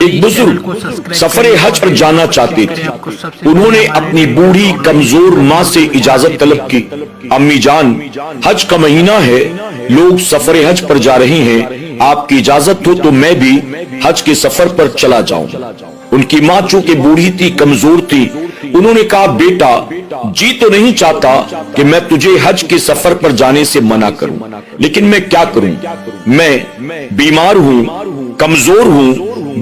ایک بزرگ سفر حج پر جانا چاہتے تھے۔ انہوں نے اپنی بوڑھی کمزور ماں سے اجازت طلب کی، امی جان حج کا مہینہ ہے، لوگ سفر حج پر جا رہے ہیں، آپ کی اجازت ہو تو میں بھی حج کے سفر پر چلا جاؤں۔ ان کی ماں چونکہ بوڑھی تھی، کمزور تھی، انہوں نے کہا بیٹا جی تو نہیں چاہتا کہ میں تجھے حج کے سفر پر جانے سے منع کروں، لیکن میں کیا کروں، میں بیمار ہوں، کمزور ہوں،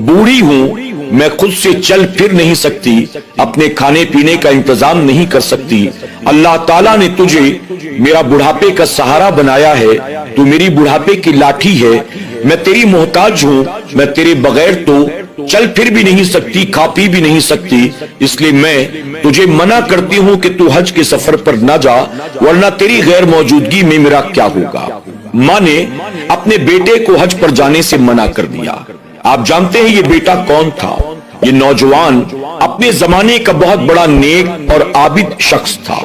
بوڑھی ہوں، میں خود سے چل پھر نہیں سکتی، اپنے کھانے پینے کا انتظام نہیں کر سکتی، اللہ تعالیٰ نے تجھے میرا بڑھاپے کا سہارا بنایا ہے، تو میری بڑھاپے کی لاٹھی ہے، میں تیری محتاج ہوں، میں تیرے بغیر تو چل پھر بھی نہیں سکتی، کھا پی بھی نہیں سکتی، اس لیے میں تجھے منع کرتی ہوں کہ تو حج کے سفر پر نہ جا، ورنہ تیری غیر موجودگی میں میرا کیا ہوگا۔ ماں نے اپنے بیٹے کو حج پر جانے سے منع کر دیا۔ آپ جانتے ہیں یہ بیٹا کون تھا؟ یہ نوجوان اپنے زمانے کا بہت بڑا نیک اور عابد شخص تھا،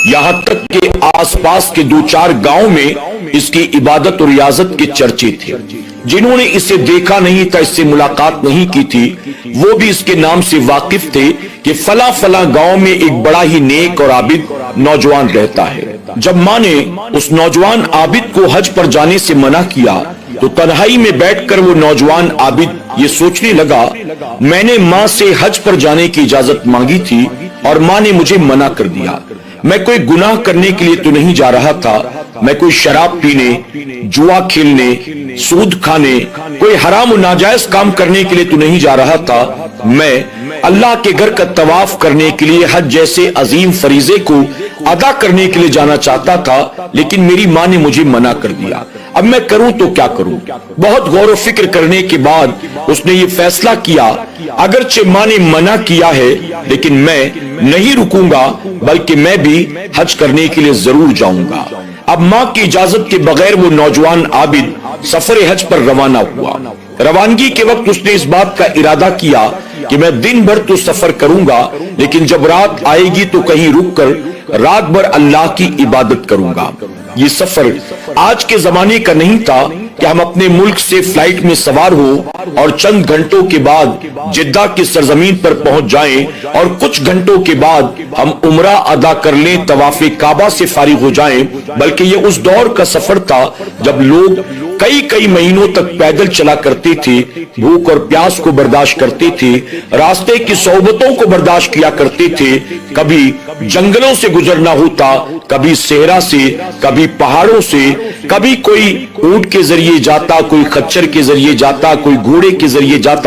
یہاں تک کہ آس پاس کے دو چار گاؤں میں اس کی عبادت اور ریاضت کے چرچے تھے۔ جنہوں نے اسے دیکھا نہیں تھا، اس سے ملاقات نہیں کی تھی، وہ بھی اس کے نام سے واقف تھے کہ فلاں فلاں گاؤں میں ایک بڑا ہی نیک اور عابد نوجوان رہتا ہے۔ جب ماں نے اس نوجوان عابد کو حج پر جانے سے منع کیا تو تنہائی میں بیٹھ کر وہ نوجوان عابد یہ سوچنے لگا، میں نے ماں سے حج پر جانے کی اجازت مانگی تھی اور ماں نے مجھے منع کر دیا۔ میں کوئی گناہ کرنے کے لیے تو نہیں جا رہا تھا، میں کوئی شراب پینے، جوا کھیلنے، سود کھانے، کوئی حرام و ناجائز کام کرنے کے لیے تو نہیں جا رہا تھا، میں اللہ کے گھر کا طواف کرنے کے لیے حج جیسے عظیم فریضے کو ادا کرنے کے لیے جانا چاہتا تھا، لیکن میری ماں نے مجھے منع کر دیا۔ اب میں کروں تو کیا کروں؟ بہت غور و فکر کرنے کے بعد اس نے یہ فیصلہ کیا، اگرچہ ماں نے منع کیا ہے لیکن میں نہیں رکوں گا، بلکہ میں بھی حج کرنے کے لیے ضرور جاؤں گا۔ اب ماں کی اجازت کے بغیر وہ نوجوان عابد سفر حج پر روانہ ہوا۔ روانگی کے وقت اس نے اس بات کا ارادہ کیا کہ میں دن بھر تو سفر کروں گا، لیکن جب رات آئے گی تو کہیں رک کر رات بھر اللہ کی عبادت کروں گا۔ یہ سفر آج کے زمانے کا نہیں تھا کہ ہم اپنے ملک سے فلائٹ میں سوار ہو اور چند گھنٹوں کے بعد جدہ کی سرزمین پر پہنچ جائیں اور کچھ گھنٹوں کے بعد ہم عمرہ ادا کر لیں، طواف کعبہ سے فارغ ہو جائیں، بلکہ یہ اس دور کا سفر تھا جب لوگ کئی مہینوں تک پیدل چلا کرتے تھے، بھوک اور پیاس کو برداشت کرتے تھے، راستے کی صعوبتوں کو برداشت کیا کرتے تھے، کبھی جنگلوں سے گزرنا ہوتا، کبھی صحرا سے، کبھی پہاڑوں سے، کبھی کوئی اونٹ کے ذریعے جاتا، کوئی خچر کے ذریعے جاتا، کوئی گھوڑے کے ذریعے جاتا۔